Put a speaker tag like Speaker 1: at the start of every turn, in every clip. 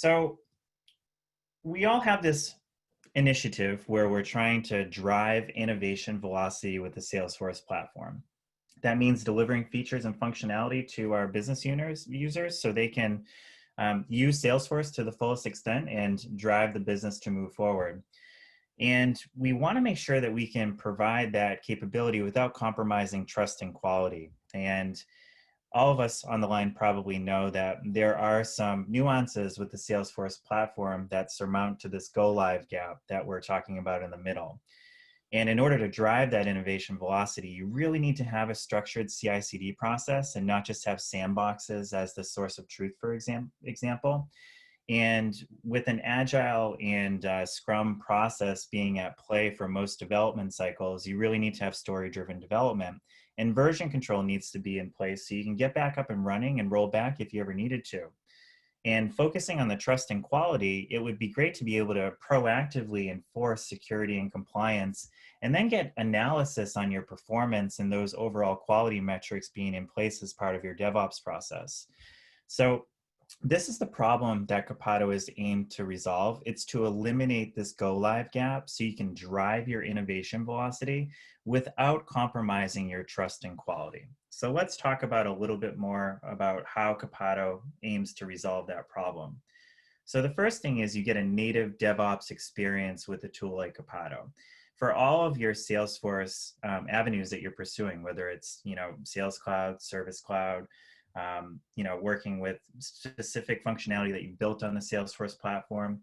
Speaker 1: So we all have this initiative where we're trying to drive innovation velocity with the Salesforce platform. That means delivering features and functionality to our business users so they can use Salesforce to the fullest extent and drive the business to move forward. And we want to make sure that we can provide that capability without compromising trust and quality. And all of us on the line probably know that there are some nuances with the Salesforce platform that surmount to this go live gap that we're talking about in the middle. And in order to drive that innovation velocity, you really need to have a structured CI/CD process and not just have sandboxes as the source of truth, for example. And with an agile and Scrum process being at play for most development cycles, you really need to have story-driven development. And version control needs to be in place so you can get back up and running and roll back if you ever needed to. And focusing on the trust and quality, it would be great to be able to proactively enforce security and compliance and then get analysis on your performance and those overall quality metrics being in place as part of your DevOps process. So this is the problem that Copado is aimed to resolve. It's to eliminate this go live gap so you can drive your innovation velocity without compromising your trust and quality. So let's talk about a little bit more about how Copado aims to resolve that problem. So the first thing is you get a native DevOps experience with a tool like Copado. For all of your Salesforce avenues that you're pursuing, whether it's Sales Cloud, Service Cloud, working with specific functionality that you built on the Salesforce platform,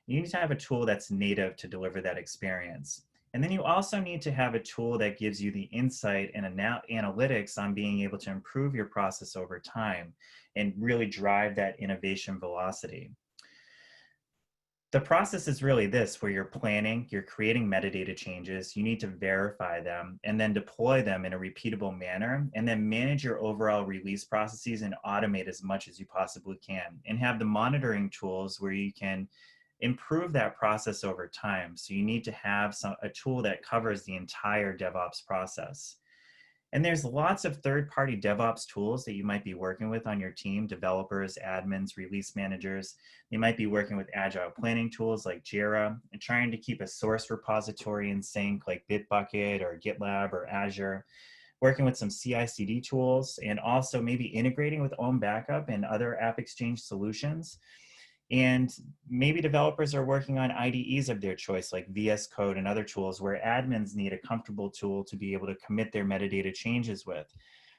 Speaker 1: you need to have a tool that's native to deliver that experience. And then you also need to have a tool that gives you the insight and analytics on being able to improve your process over time and really drive that innovation velocity. The process is really this, where you're planning, you're creating metadata changes, you need to verify them and then deploy them in a repeatable manner, and then manage your overall release processes and automate as much as you possibly can, and have the monitoring tools where you can improve that process over time. So you need to have a tool that covers the entire DevOps process. And there's lots of third-party DevOps tools that you might be working with on your team, developers, admins, release managers. You might be working with agile planning tools like Jira and trying to keep a source repository in sync like Bitbucket or GitLab or Azure, working with some CI/CD tools, and also maybe integrating with OwnBackup and other AppExchange solutions. And maybe developers are working on IDEs of their choice, like VS Code and other tools where admins need a comfortable tool to be able to commit their metadata changes with.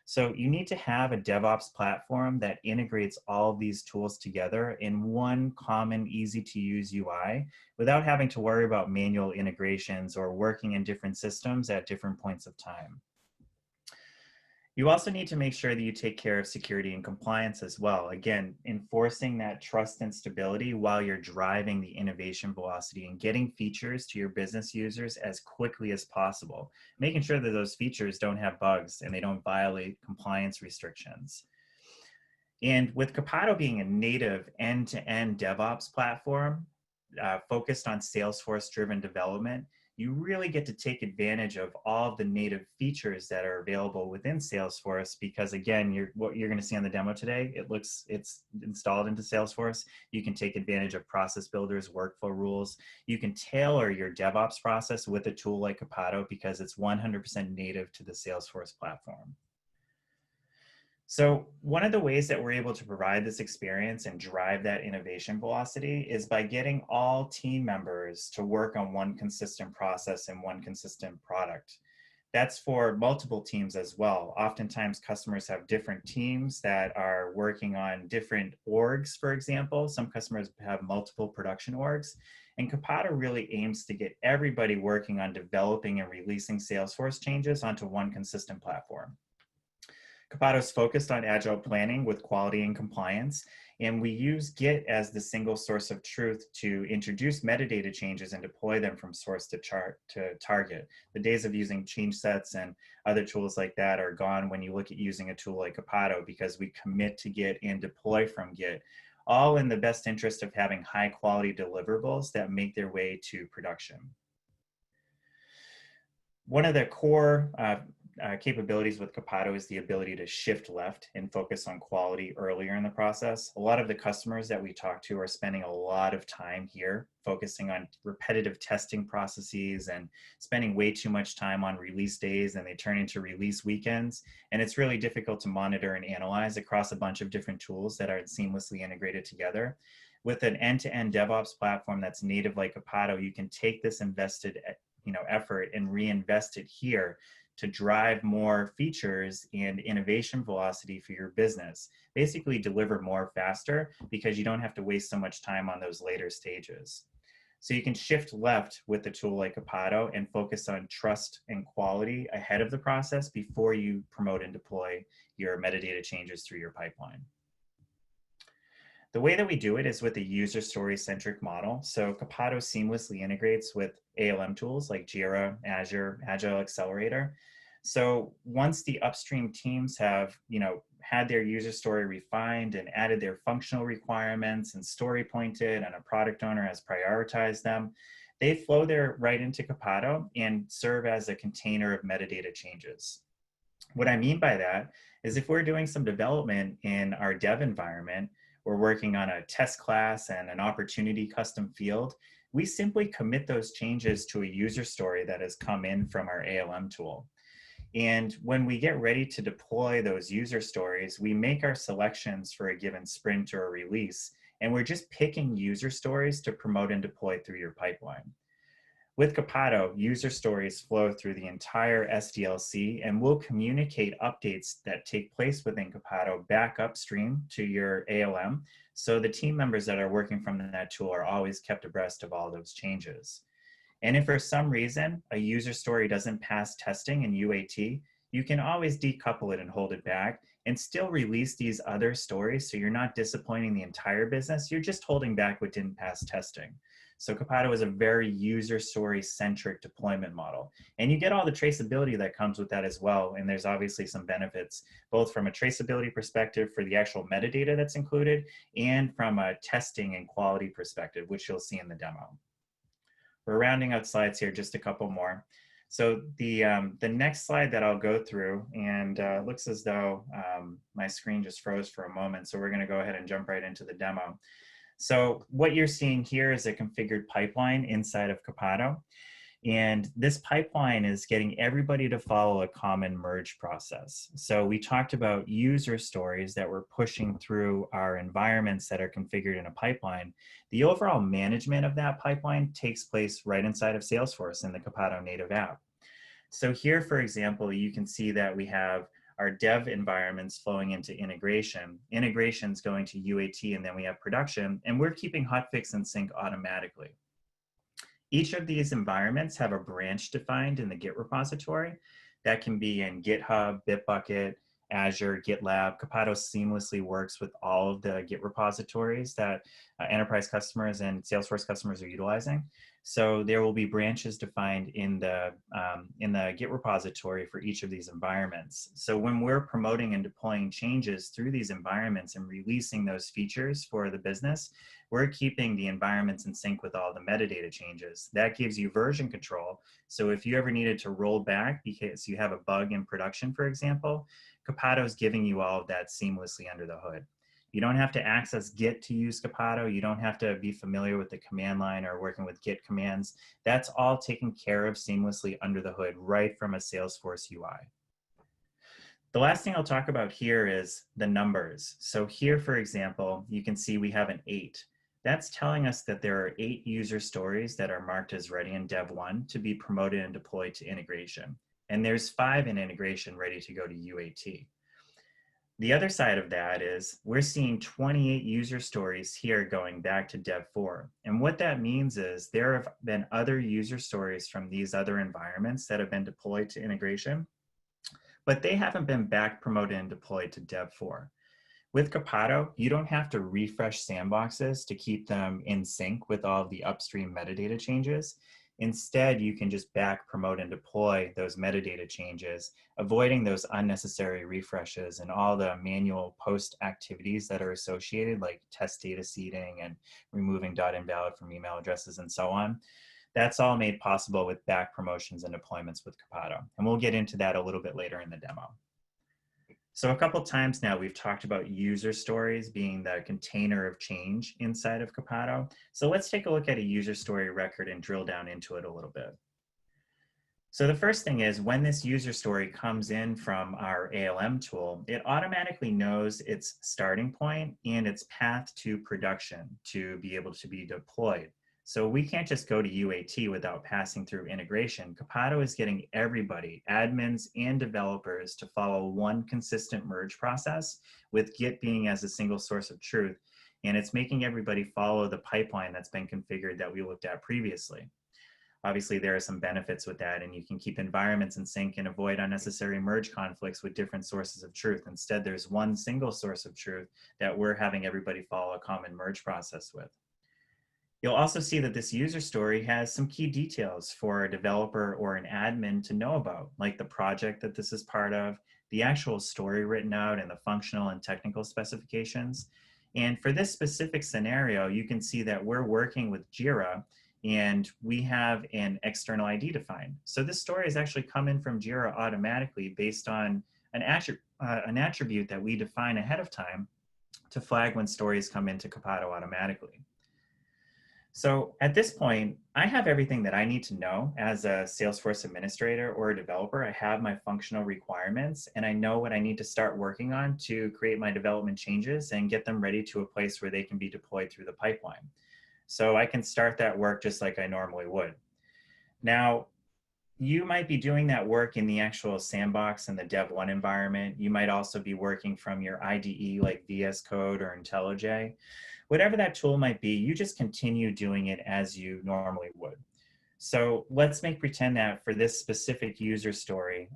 Speaker 1: So you need to have a DevOps platform that integrates all of these tools together in one common, easy to use UI without having to worry about manual integrations or working in different systems at different points of time. You also need to make sure that you take care of security and compliance as well. Again, enforcing that trust and stability while you're driving the innovation velocity and getting features to your business users as quickly as possible, making sure that those features don't have bugs and they don't violate compliance restrictions. And with Copado being a native end-to-end DevOps platform focused on Salesforce-driven development, you really get to take advantage of all of the native features that are available within Salesforce, because again, what you're going to see on the demo today, it's installed into Salesforce. You can take advantage of process builders, workflow rules. You can tailor your DevOps process with a tool like Copado because it's 100% native to the Salesforce platform. So one of the ways that we're able to provide this experience and drive that innovation velocity is by getting all team members to work on one consistent process and one consistent product. That's for multiple teams as well. Oftentimes customers have different teams that are working on different orgs, for example. Some customers have multiple production orgs. And Copado really aims to get everybody working on developing and releasing Salesforce changes onto one consistent platform. Copado is focused on agile planning with quality and compliance, and we use Git as the single source of truth to introduce metadata changes and deploy them from source to target. The days of using change sets and other tools like that are gone when you look at using a tool like Copado, because we commit to Git and deploy from Git, all in the best interest of having high quality deliverables that make their way to production. One of the core capabilities with Copado is the ability to shift left and focus on quality earlier in the process. A lot of the customers that we talk to are spending a lot of time here focusing on repetitive testing processes and spending way too much time on release days, and they turn into release weekends. And it's really difficult to monitor and analyze across a bunch of different tools that aren't seamlessly integrated together. With an end-to-end DevOps platform that's native like Copado, you can take this invested effort and reinvest it here to drive more features and innovation velocity for your business. Basically deliver more faster because you don't have to waste so much time on those later stages. So you can shift left with a tool like Copado and focus on trust and quality ahead of the process before you promote and deploy your metadata changes through your pipeline. The way that we do it is with a user story-centric model. So Copado seamlessly integrates with ALM tools like Jira, Azure, Agile Accelerator. So once the upstream teams have, had their user story refined and added their functional requirements and story pointed, and a product owner has prioritized them, they flow right into Copado and serve as a container of metadata changes. What I mean by that is if we're doing some development in our dev environment, we're working on a test class and an opportunity custom field, we simply commit those changes to a user story that has come in from our ALM tool. And when we get ready to deploy those user stories, we make our selections for a given sprint or a release, and we're just picking user stories to promote and deploy through your pipeline. With Copado, user stories flow through the entire SDLC and will communicate updates that take place within Copado back upstream to your ALM. So the team members that are working from that tool are always kept abreast of all those changes. And if for some reason a user story doesn't pass testing in UAT, you can always decouple it and hold it back and still release these other stories. So you're not disappointing the entire business. You're just holding back what didn't pass testing. So Copado is a very user story centric deployment model. And you get all the traceability that comes with that as well. And there's obviously some benefits, both from a traceability perspective for the actual metadata that's included and from a testing and quality perspective, which you'll see in the demo. We're rounding out slides here, just a couple more. So the next slide that I'll go through, and it looks as though my screen just froze for a moment. So we're going to go ahead and jump right into the demo. So what you're seeing here is a configured pipeline inside of Copado. And this pipeline is getting everybody to follow a common merge process. So we talked about user stories that we're pushing through our environments that are configured in a pipeline. The overall management of that pipeline takes place right inside of Salesforce in the Copado native app. So here, for example, you can see that we have our dev environments flowing into integration. Integration's going to UAT, and then we have production, and we're keeping hotfix and sync automatically. Each of these environments have a branch defined in the Git repository. That can be in GitHub, Bitbucket, Azure, GitLab. Copado seamlessly works with all of the Git repositories that enterprise customers and Salesforce customers are utilizing. So there will be branches defined in the Git repository for each of these environments. So when we're promoting and deploying changes through these environments and releasing those features for the business, we're keeping the environments in sync with all the metadata changes. That gives you version control. So if you ever needed to roll back because you have a bug in production, for example, Copado is giving you all of that seamlessly under the hood. You don't have to access Git to use Copado. You don't have to be familiar with the command line or working with Git commands. That's all taken care of seamlessly under the hood, right from a Salesforce UI. The last thing I'll talk about here is the numbers. So here, for example, you can see we have an 8. That's telling us that there are 8 user stories that are marked as ready in Dev 1 to be promoted and deployed to integration. And there's 5 in integration ready to go to UAT. The other side of that is we're seeing 28 user stories here going back to Dev 4. And what that means is there have been other user stories from these other environments that have been deployed to integration, but they haven't been back promoted and deployed to Dev 4. With Copado, you don't have to refresh sandboxes to keep them in sync with all of the upstream metadata changes. Instead, you can just back promote and deploy those metadata changes, avoiding those unnecessary refreshes and all the manual post activities that are associated, like test data seeding and removing .invalid from email addresses and so on. That's all made possible with back promotions and deployments with Copado. And we'll get into that a little bit later in the demo. So a couple times now we've talked about user stories being the container of change inside of Copado. So let's take a look at a user story record and drill down into it a little bit. So the first thing is when this user story comes in from our ALM tool, it automatically knows its starting point and its path to production to be able to be deployed. So we can't just go to UAT without passing through integration. Copado is getting everybody, admins and developers, to follow one consistent merge process, with Git being as a single source of truth. And it's making everybody follow the pipeline that's been configured that we looked at previously. Obviously, there are some benefits with that, and you can keep environments in sync and avoid unnecessary merge conflicts with different sources of truth. Instead, there's one single source of truth that we're having everybody follow a common merge process with. You'll also see that this user story has some key details for a developer or an admin to know about, like the project that this is part of, the actual story written out, and the functional and technical specifications. And for this specific scenario, you can see that we're working with Jira, and we have an external ID defined. So this story is actually coming from Jira automatically based on an attribute that we define ahead of time to flag when stories come into Copado automatically. So at this point, I have everything that I need to know as a Salesforce administrator or a developer. I have my functional requirements, and I know what I need to start working on to create my development changes and get them ready to a place where they can be deployed through the pipeline. So I can start that work just like I normally would. Now, you might be doing that work in the actual sandbox in the Dev1 environment. You might also be working from your IDE like VS Code or IntelliJ. Whatever that tool might be, you just continue doing it as you normally would. So let's make pretend that for this specific user story,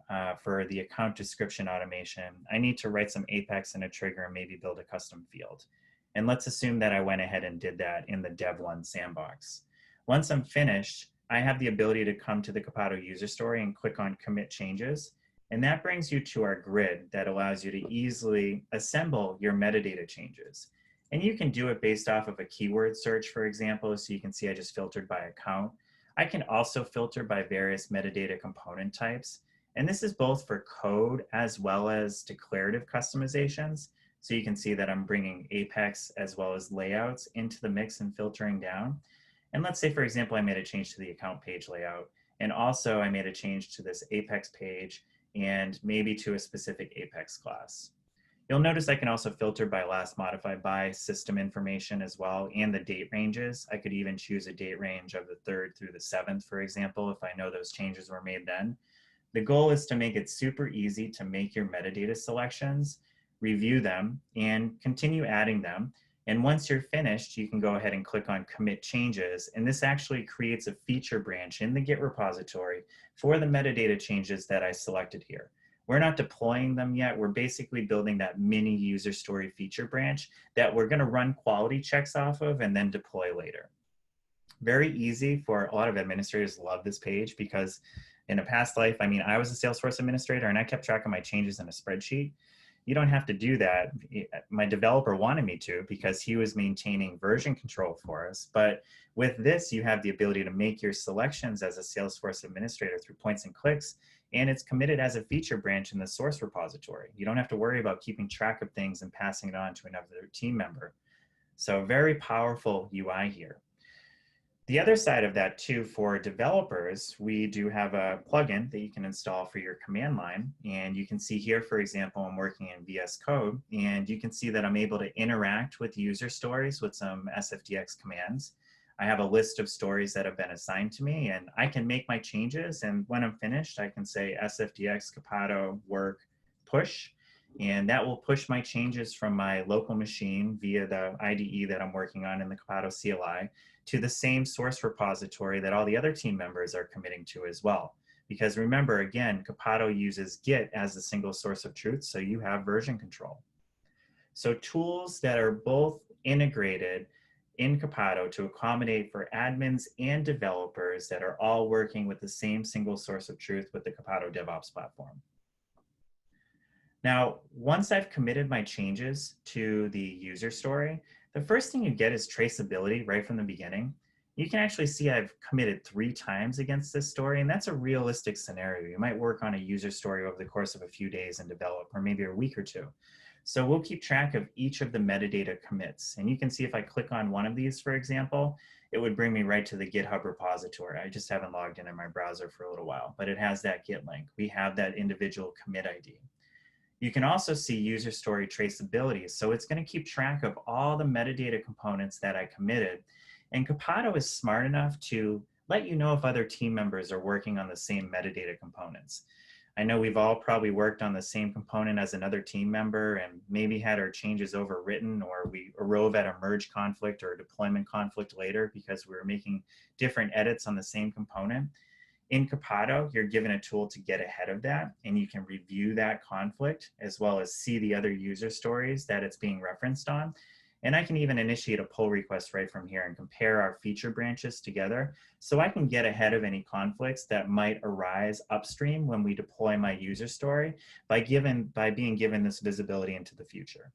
Speaker 1: for the account description automation, I need to write some Apex and a trigger and maybe build a custom field. And let's assume that I went ahead and did that in the Dev1 sandbox. Once I'm finished, I have the ability to come to the Copado user story and click on commit changes. And that brings you to our grid that allows you to easily assemble your metadata changes. And you can do it based off of a keyword search, for example. So you can see I just filtered by account. I can also filter by various metadata component types. And this is both for code as well as declarative customizations. So you can see that I'm bringing Apex as well as layouts into the mix and filtering down. And let's say, for example, I made a change to the account page layout. And also I made a change to this Apex page and maybe to a specific Apex class. You'll notice I can also filter by last modified by system information as well, and the date ranges. I could even choose a date range of the 3rd through the 7th, for example, if I know those changes were made then. The goal is to make it super easy to make your metadata selections, review them, and continue adding them. And once you're finished, you can go ahead and click on commit changes. And this actually creates a feature branch in the Git repository for the metadata changes that I selected here. We're not deploying them yet. We're basically building that mini user story feature branch that we're going to run quality checks off of and then deploy later. Very easy for a lot of administrators. Love this page because in a past life, I mean, I was a Salesforce administrator and I kept track of my changes in a spreadsheet. You don't have to do that. My developer wanted me to because he was maintaining version control for us. But with this, you have the ability to make your selections as a Salesforce administrator through points and clicks, and it's committed as a feature branch in the source repository. You don't have to worry about keeping track of things and passing it on to another team member. So very powerful UI here. The other side of that too, for developers, we do have a plugin that you can install for your command line. And you can see here, for example, I'm working in VS Code, and you can see that I'm able to interact with user stories with some SFDX commands. I have a list of stories that have been assigned to me, and I can make my changes. And when I'm finished, I can say SFDX Copado work push, and that will push my changes from my local machine via the IDE that I'm working on in the Copado CLI to the same source repository that all the other team members are committing to as well. Because remember, again, Copado uses Git as a single source of truth, so you have version control. So tools that are both integrated in Copado to accommodate for admins and developers that are all working with the same single source of truth with the Copado DevOps platform. Now, once I've committed my changes to the user story, the first thing you get is traceability right from the beginning. you can actually see I've committed 3 times against this story, and that's a realistic scenario. You might work on a user story over the course of a few days and develop, or maybe a week or two. So we'll keep track of each of the metadata commits. And you can see if I click on one of these, for example, it would bring me right to the GitHub repository. I just haven't logged in my browser for a little while, but it has that Git link. We have that individual commit ID. You can also see user story traceability. So it's going to keep track of all the metadata components that I committed. And Copado is smart enough to let you know if other team members are working on the same metadata components. I know we've all probably worked on the same component as another team member and maybe had our changes overwritten, or we arrive at a merge conflict or a deployment conflict later because we were making different edits on the same component. In Copado, you're given a tool to get ahead of that, and you can review that conflict as well as see the other user stories that it's being referenced on. And I can even initiate a pull request right from here and compare our feature branches together so I can get ahead of any conflicts that might arise upstream when we deploy my user story by being given this visibility into the future.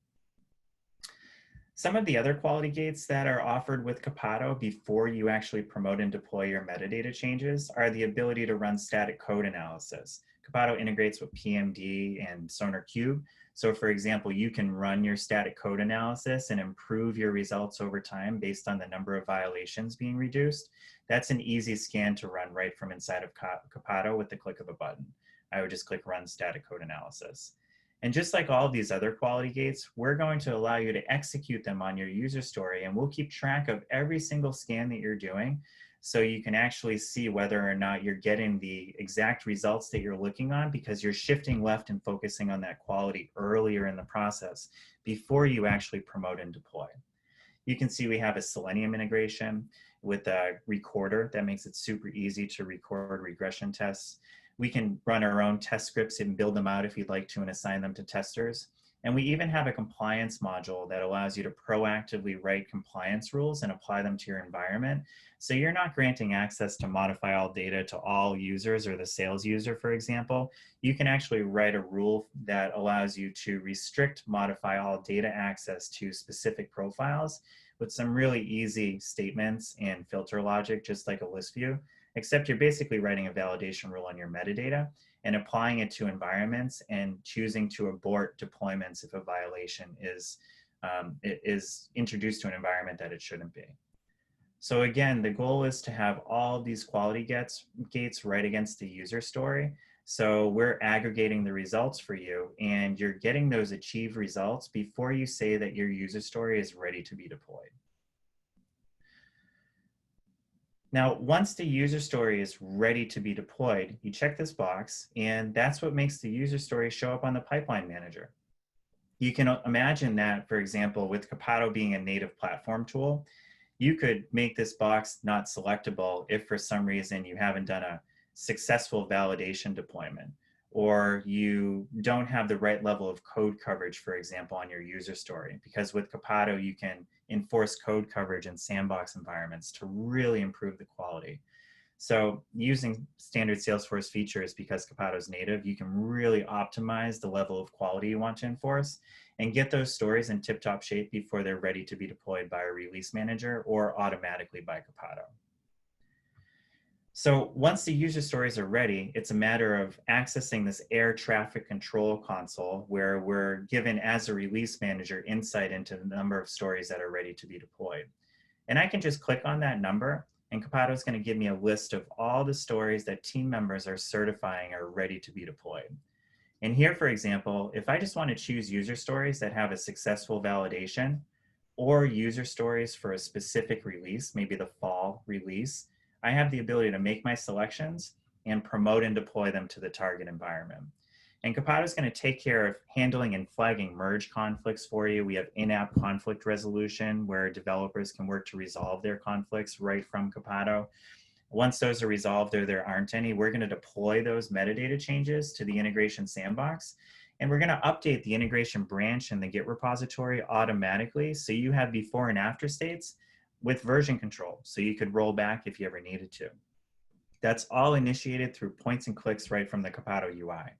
Speaker 1: Some of the other quality gates that are offered with Copado before you actually promote and deploy your metadata changes are the ability to run static code analysis. Copado integrates with PMD and SonarQube. So for example, you can run your static code analysis and improve your results over time based on the number of violations being reduced. That's an easy scan to run right from inside of Copado with the click of a button. I would just click run static code analysis. And just like all of these other quality gates, we're going to allow you to execute them on your user story, and we'll keep track of every single scan that you're doing so you can actually see whether or not you're getting the exact results that you're looking on, because you're shifting left and focusing on that quality earlier in the process before you actually promote and deploy. You can see we have a Selenium integration with a recorder that makes it super easy to record regression tests. We can run our own test scripts and build them out if you'd like to and assign them to testers. And we even have a compliance module that allows you to proactively write compliance rules and apply them to your environment. So you're not granting access to modify all data to all users or the sales user, for example. You can actually write a rule that allows you to restrict modify all data access to specific profiles with some really easy statements and filter logic, just like a list view, except you're basically writing a validation rule on your metadata and applying it to environments and choosing to abort deployments if a violation is introduced to an environment that it shouldn't be. So again, the goal is to have all these quality gates right against the user story. So we're aggregating the results for you, and you're getting those achieved results before you say that your user story is ready to be deployed. Now, once the user story is ready to be deployed, you check this box, and that's what makes the user story show up on the pipeline manager. You can imagine that, for example, with Copado being a native platform tool, you could make this box not selectable if for some reason you haven't done a successful validation deployment, or you don't have the right level of code coverage, for example, on your user story. Because with Copado, you can enforce code coverage in sandbox environments to really improve the quality. So using standard Salesforce features, because Copado is native, you can really optimize the level of quality you want to enforce and get those stories in tip-top shape before they're ready to be deployed by a release manager or automatically by Copado. So once the user stories are ready, it's a matter of accessing this air traffic control console where we're given, as a release manager, insight into the number of stories that are ready to be deployed. And I can just click on that number, and Copado is going to give me a list of all the stories that team members are certifying are ready to be deployed. And here, for example, if I just want to choose user stories that have a successful validation or user stories for a specific release, maybe the fall release, I have the ability to make my selections and promote and deploy them to the target environment. And Copado is going to take care of handling and flagging merge conflicts for you. We have in-app conflict resolution where developers can work to resolve their conflicts right from Copado. Once those are resolved or there aren't any, we're going to deploy those metadata changes to the integration sandbox. And we're going to update the integration branch in the Git repository automatically, so you have before and after states with version control, so you could roll back if you ever needed to. That's all initiated through points and clicks right from the Copado UI.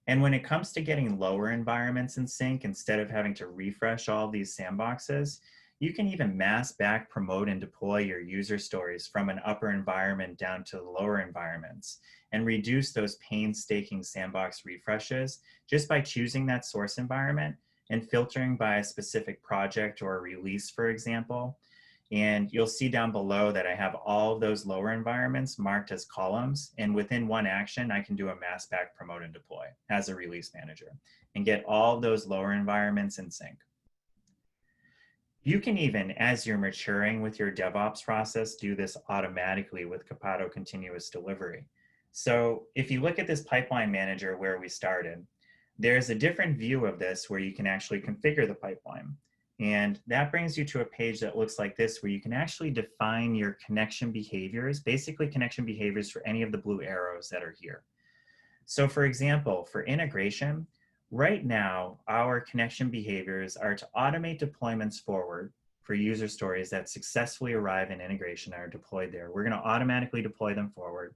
Speaker 1: And when it comes to getting lower environments in sync, instead of having to refresh all these sandboxes, You can even mass back promote and deploy your user stories from an upper environment down to the lower environments and reduce those painstaking sandbox refreshes just by choosing that source environment and filtering by a specific project or release, for example. And you'll see down below that I have all of those lower environments marked as columns. And within one action, I can do a mass back promote and deploy as a release manager and get all of those lower environments in sync. You can even, as you're maturing with your DevOps process, do this automatically with Copado Continuous Delivery. So if you look at this pipeline manager where we started, there's a different view of this where you can actually configure the pipeline. And that brings you to a page that looks like this, where you can actually define your connection behaviors, basically connection behaviors for any of the blue arrows that are here. So for example, for integration, right now, our connection behaviors are to automate deployments forward for user stories that successfully arrive in integration and are deployed there. We're going to automatically deploy them forward,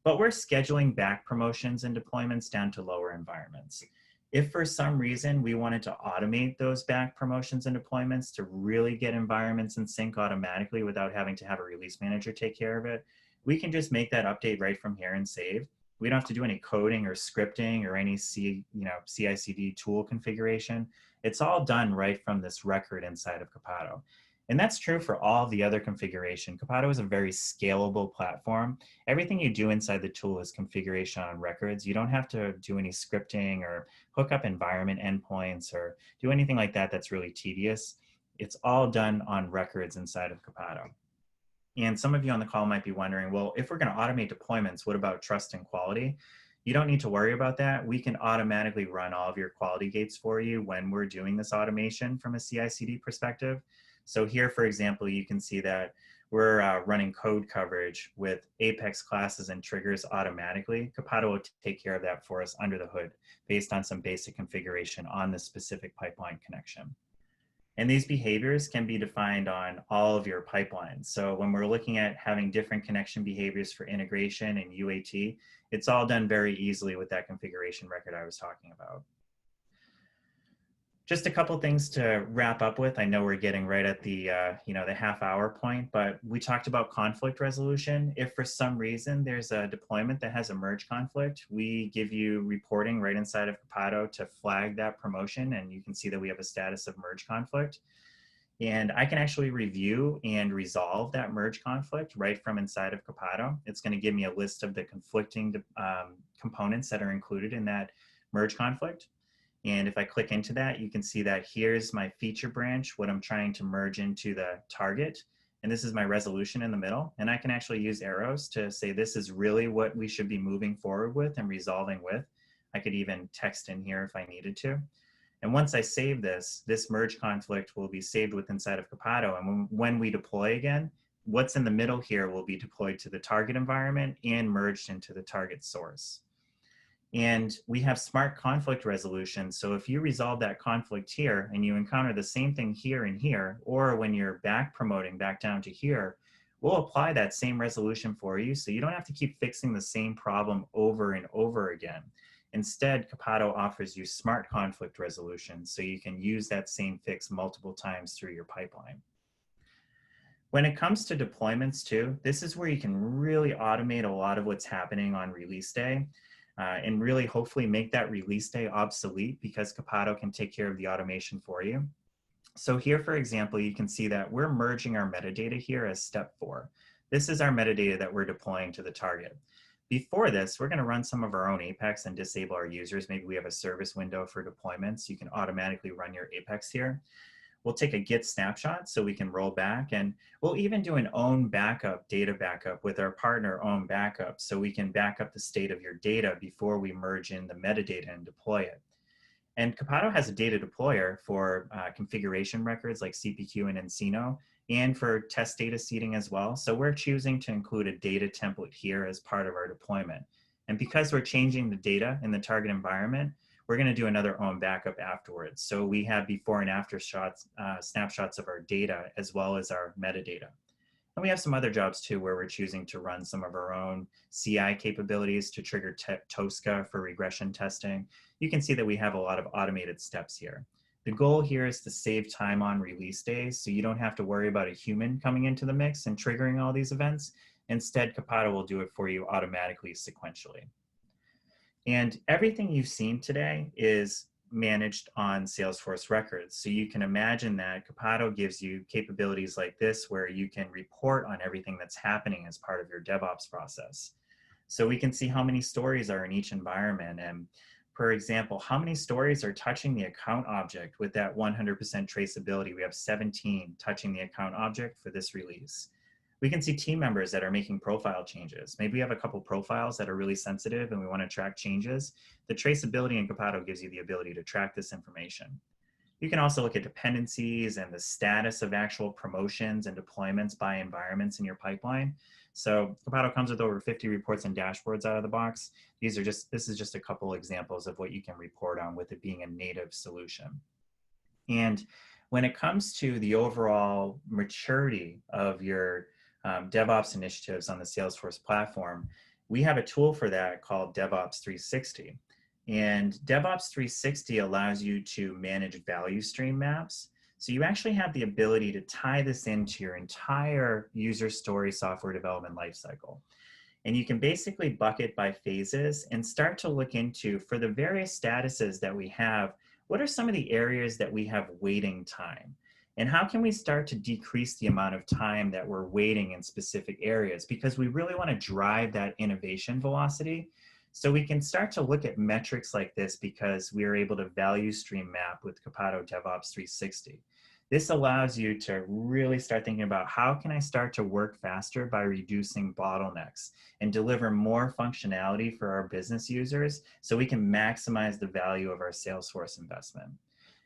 Speaker 1: but we're scheduling back promotions and deployments down to lower environments. If for some reason we wanted to automate those back promotions and deployments to really get environments in sync automatically without having to have a release manager take care of it, we can just make that update right from here and save. We don't have to do any coding or scripting or any CI/CD tool configuration. It's all done right from this record inside of Copado. And that's true for all the other configuration. Copado is a very scalable platform. Everything you do inside the tool is configuration on records. You don't have to do any scripting or hook up environment endpoints or do anything like that that's really tedious. It's all done on records inside of Copado. And some of you on the call might be wondering, well, if we're going to automate deployments, what about trust and quality? You don't need to worry about that. We can automatically run all of your quality gates for you when we're doing this automation from a CI/CD perspective. So here, for example, you can see that we're running code coverage with Apex classes and triggers automatically. Copado will take care of that for us under the hood based on some basic configuration on the specific pipeline connection. And these behaviors can be defined on all of your pipelines. So when we're looking at having different connection behaviors for integration and UAT, it's all done very easily with that configuration record I was talking about. Just a couple things to wrap up with. I know we're getting right at the the half-hour point, but we talked about conflict resolution. If for some reason there's a deployment that has a merge conflict, we give you reporting right inside of Copado to flag that promotion, and you can see that we have a status of merge conflict. And I can actually review and resolve that merge conflict right from inside of Copado. It's going to give me a list of the conflicting components that are included in that merge conflict. And if I click into that, you can see that here's my feature branch, what I'm trying to merge into the target. And this is my resolution in the middle. And I can actually use arrows to say this is really what we should be moving forward with and resolving with. I could even text in here if I needed to. And once I save this, this merge conflict will be saved with inside of Copado. And when we deploy again, what's in the middle here will be deployed to the target environment and merged into the target source. And we have smart conflict resolution. So if you resolve that conflict here and you encounter the same thing here and here, or when you're back promoting back down to here, we'll apply that same resolution for you. So you don't have to keep fixing the same problem over and over again. Instead, Copado offers you smart conflict resolution. So you can use that same fix multiple times through your pipeline. When it comes to deployments too, this is where you can really automate a lot of what's happening on release day. And really hopefully make that release day obsolete because Copado can take care of the automation for you. So here, for example, you can see that we're merging our metadata here as step 4. This is our metadata that we're deploying to the target. Before this, we're going to run some of our own Apex and disable our users. Maybe we have a service window for deployments. You can automatically run your Apex here. We'll take a Git snapshot so we can roll back, and we'll even do an own backup, data backup with our partner own backup so we can back up the state of your data before we merge in the metadata and deploy it. And Copado has a data deployer for configuration records like CPQ and Encino, and for test data seeding as well. So we're choosing to include a data template here as part of our deployment. And because we're changing the data in the target environment, we're going to do another own backup afterwards. So we have before and after snapshots of our data as well as our metadata. And we have some other jobs too where we're choosing to run some of our own CI capabilities to trigger Tosca for regression testing. You can see that we have a lot of automated steps here. The goal here is to save time on release days so you don't have to worry about a human coming into the mix and triggering all these events. Instead, Copado will do it for you automatically sequentially. And everything you've seen today is managed on Salesforce records. So you can imagine that Copado gives you capabilities like this where you can report on everything that's happening as part of your DevOps process. So we can see how many stories are in each environment. And for example, how many stories are touching the account object with that 100% traceability? We have 17 touching the account object for this release. We can see team members that are making profile changes. Maybe we have a couple profiles that are really sensitive and we want to track changes. The traceability in Copado gives you the ability to track this information. You can also look at dependencies and the status of actual promotions and deployments by environments in your pipeline. So Copado comes with over 50 reports and dashboards out of the box. This is just a couple examples of what you can report on with it being a native solution. And when it comes to the overall maturity of your DevOps initiatives on the Salesforce platform, we have a tool for that called DevOps 360. And DevOps 360 allows you to manage value stream maps. So you actually have the ability to tie this into your entire user story software development lifecycle. And you can basically bucket by phases and start to look into, for the various statuses that we have, what are some of the areas that we have waiting time? And how can we start to decrease the amount of time that we're waiting in specific areas? Because we really want to drive that innovation velocity. So we can start to look at metrics like this because we are able to value stream map with Copado DevOps 360. This allows you to really start thinking about how can I start to work faster by reducing bottlenecks and deliver more functionality for our business users so we can maximize the value of our Salesforce investment.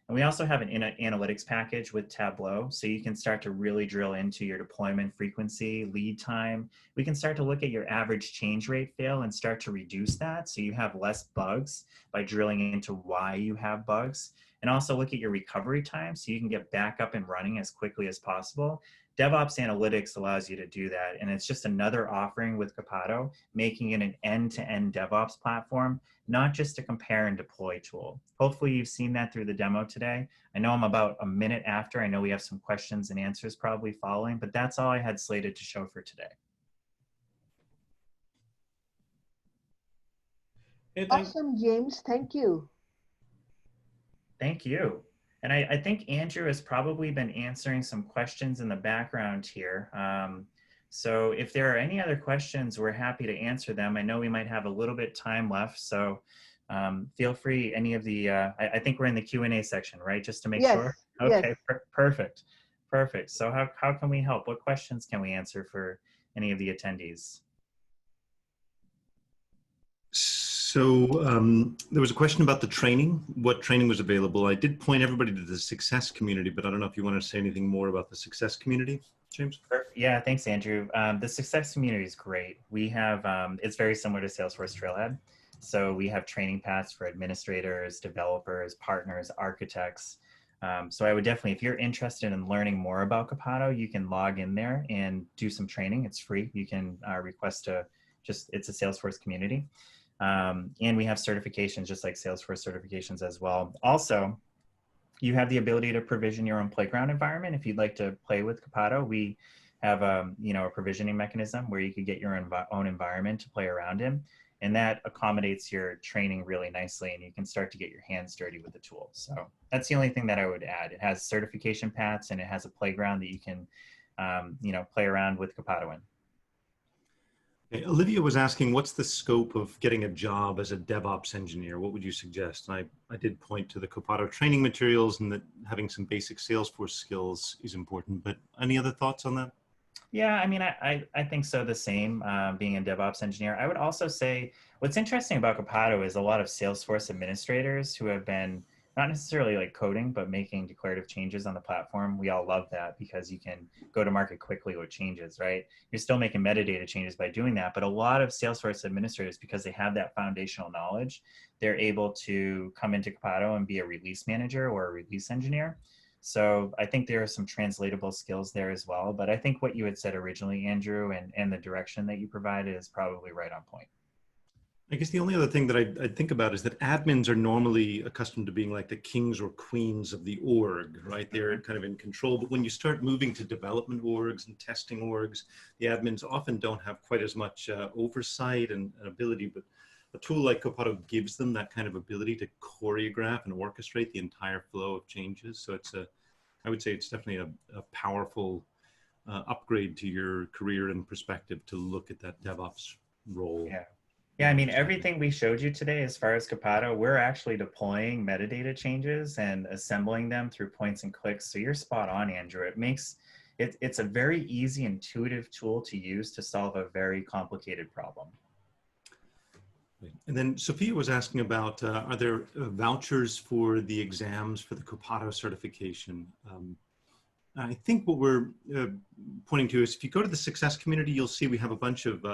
Speaker 1: And we also have an analytics package with Tableau, so you can start to really drill into your deployment frequency, lead time. We can start to look at your average change rate fail and start to reduce that so you have less bugs by drilling into why you have bugs. And also look at your recovery time so you can get back up and running as quickly as possible. DevOps Analytics allows you to do that, and it's just another offering with Copado, making it an end-to-end DevOps platform, not just a compare and deploy tool. Hopefully you've seen that through the demo today. I know I'm about a minute after. I know we have some questions and answers probably following, but that's all I had slated to show for today.
Speaker 2: Hey,
Speaker 3: Awesome, James. Thank you.
Speaker 1: Thank you. And I think Andrew has probably been answering some questions in the background here. So if there are any other questions, we're happy to answer them. I know we might have a little bit time left, so feel free, any of the, I think we're in the Q&A section, right? Just to make sure? Okay,
Speaker 3: yes.
Speaker 1: Perfect. Perfect. So how can we help? What questions can we answer for any of the attendees?
Speaker 2: So there was a question about the training, what training was available. I did point everybody to the success community, but I don't know if you want to say anything more about the success community, James?
Speaker 1: Yeah, thanks, Andrew. The success community is great. We have, it's very similar to Salesforce Trailhead. So we have training paths for administrators, developers, partners, architects. So I would definitely, if you're interested in learning more about Copado, you can log in there and do some training. It's free. You can request it's a Salesforce community. And we have certifications just like Salesforce certifications as well. Also, you have the ability to provision your own playground environment. If you'd like to play with Copado, we have a provisioning mechanism where you could get your own environment to play around in. And that accommodates your training really nicely, and you can start to get your hands dirty with the tool. So that's the only thing that I would add. It has certification paths and it has a playground that you can play around with Copado in.
Speaker 2: Olivia was asking, what's the scope of getting a job as a DevOps engineer? What would you suggest? And I did point to the Copado training materials and that having some basic Salesforce skills is important, but any other thoughts on that?
Speaker 1: Yeah, I mean, I think so, the same, being a DevOps engineer. I would also say what's interesting about Copado is a lot of Salesforce administrators who have been not necessarily like coding, but making declarative changes on the platform. We all love that because you can go to market quickly with changes, right? You're still making metadata changes by doing that, but a lot of Salesforce administrators, because they have that foundational knowledge, they're able to come into Copado and be a release manager or a release engineer. So I think there are some translatable skills there as well. But I think what you had said originally, Andrew, and the direction that you provided is probably right on point.
Speaker 2: I guess the only other thing that I think about is that admins are normally accustomed to being like the kings or queens of the org, right? They're kind of in control. But when you start moving to development orgs and testing orgs, the admins often don't have quite as much oversight and ability. But a tool like Copado gives them that kind of ability to choreograph and orchestrate the entire flow of changes. So I would say it's definitely a powerful upgrade to your career and perspective to look at that DevOps role.
Speaker 1: Yeah. Yeah, I mean, everything we showed you today as far as Copado, we're actually deploying metadata changes and assembling them through points and clicks. So you're spot on, Andrew. It's a very easy, intuitive tool to use to solve a very complicated problem.
Speaker 2: And then Sophia was asking about, are there vouchers for the exams for the Copado certification? I think what we're pointing to is if you go to the success community, you'll see we have a bunch of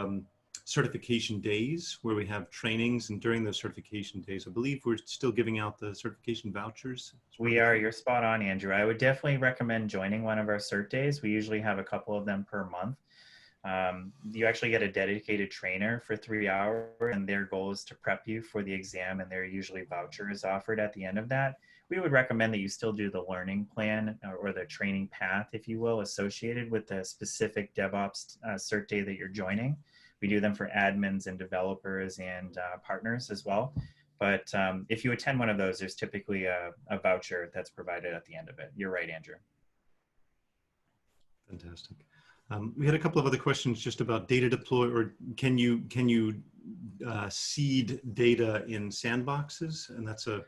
Speaker 2: certification days where we have trainings, and during those certification days, I believe we're still giving out the certification vouchers.
Speaker 1: We are, you're spot on, Andrew. I would definitely recommend joining one of our cert days. We usually have a couple of them per month. You actually get a dedicated trainer for 3 hours, and their goal is to prep you for the exam, and there are usually vouchers offered at the end of that. We would recommend that you still do the learning plan or the training path, if you will, associated with the specific DevOps cert day that you're joining. We do them for admins and developers and partners as well. But if you attend one of those, there's typically a voucher that's provided at the end of it. You're right, Andrew.
Speaker 2: Fantastic. We had a couple of other questions just about data deploy, or can you seed data in sandboxes? And that's a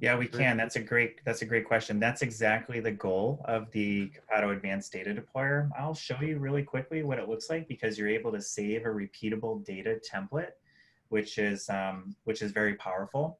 Speaker 1: yeah, we can. That's a great question. That's exactly the goal of the Copado Advanced Data Deployer. I'll show you really quickly what it looks like, because you're able to save a repeatable data template, which is very powerful.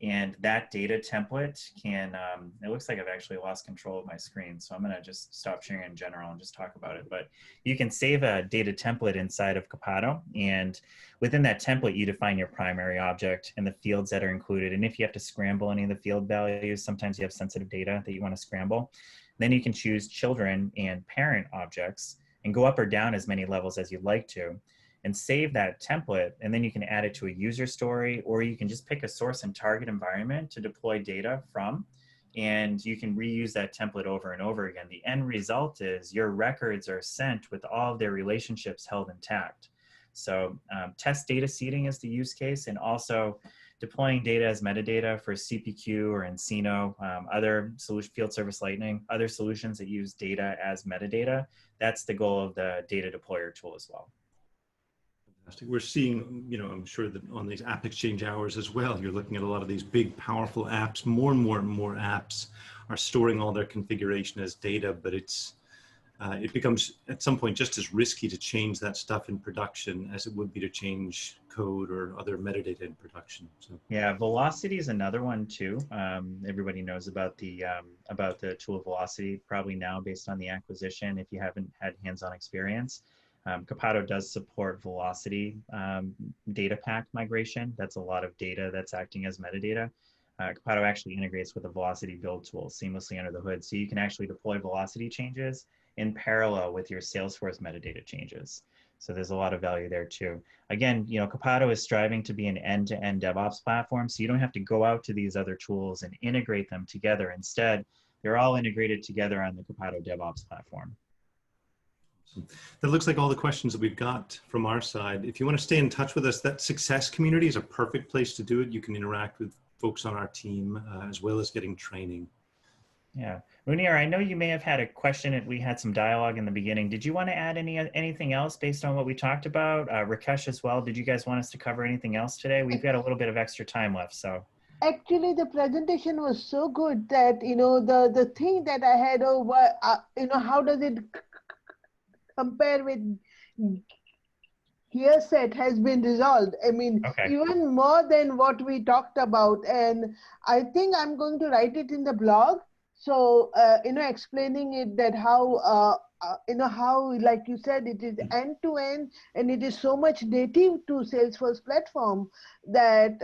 Speaker 1: And that data template can, it looks like I've actually lost control of my screen, so I'm gonna just stop sharing in general and just talk about it. But you can save a data template inside of Copado, and within that template, you define your primary object and the fields that are included. And if you have to scramble any of the field values, sometimes you have sensitive data that you wanna scramble, then you can choose children and parent objects and go up or down as many levels as you'd like to, and save that template, and then you can add it to a user story, or you can just pick a source and target environment to deploy data from, and you can reuse that template over and over again. The end result is your records are sent with all of their relationships held intact. So test data seeding is the use case, and also deploying data as metadata for CPQ or Encino, other solution, Field Service Lightning, other solutions that use data as metadata. That's the goal of the data deployer tool as well.
Speaker 2: We're seeing, I'm sure that on these app exchange hours as well, you're looking at a lot of these big, powerful apps. More and more and more apps are storing all their configuration as data, but it becomes at some point just as risky to change that stuff in production as it would be to change code or other metadata in production. So.
Speaker 1: Yeah, Velocity is another one too. Everybody knows about the tool Velocity probably now based on the acquisition, if you haven't had hands-on experience. Copado does support Velocity data pack migration. That's a lot of data that's acting as metadata. Copado actually integrates with the Velocity build tool seamlessly under the hood. So you can actually deploy Velocity changes in parallel with your Salesforce metadata changes. So there's a lot of value there too. Again, Copado is striving to be an end-to-end DevOps platform, so you don't have to go out to these other tools and integrate them together. Instead, they're all integrated together on the Copado DevOps platform.
Speaker 2: That looks like all the questions that we've got from our side. If you want to stay in touch with us, that success community is a perfect place to do it. You can interact with folks on our team as well as getting training.
Speaker 1: Yeah. Munir, I know you may have had a question. We had some dialogue in the beginning. Did you want to add anything else based on what we talked about? Rakesh as well. Did you guys want us to cover anything else today? We've got a little bit of extra time left, so.
Speaker 3: Actually, the presentation was so good that, the thing that I had over, how does it compare with hearset has been resolved. I mean,
Speaker 1: okay.
Speaker 3: Even more than what we talked about. And I think I'm going to write it in the blog. So, explaining it that how, how, like you said, it is end to end, and it is so much native to Salesforce platform that,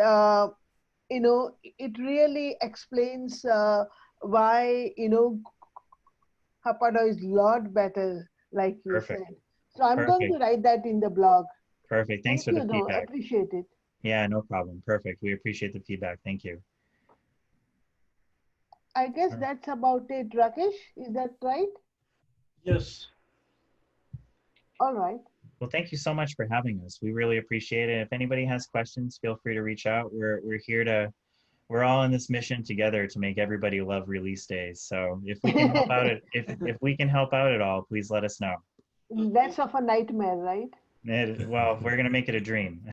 Speaker 3: it really explains why, Copado is a lot better, like you
Speaker 1: Perfect.
Speaker 3: said. So I'm going to write that in the blog.
Speaker 1: Perfect. Thanks
Speaker 3: Thank
Speaker 1: for the
Speaker 3: you, though.
Speaker 1: feedback.
Speaker 3: Appreciate it.
Speaker 1: Yeah, no problem. Perfect. We appreciate the feedback. Thank you.
Speaker 3: I guess
Speaker 1: All right.
Speaker 3: that's about it, Rakesh. Is that right?
Speaker 2: Yes.
Speaker 3: All right.
Speaker 1: Well, thank you so much for having us. We really appreciate it. If anybody has questions, feel free to reach out. We're here to, we're all in this mission together to make everybody love release days. So if we can help out at, if we can help out at all, please let us know.
Speaker 3: That's of a nightmare, right?
Speaker 1: Well, we're gonna make it a dream.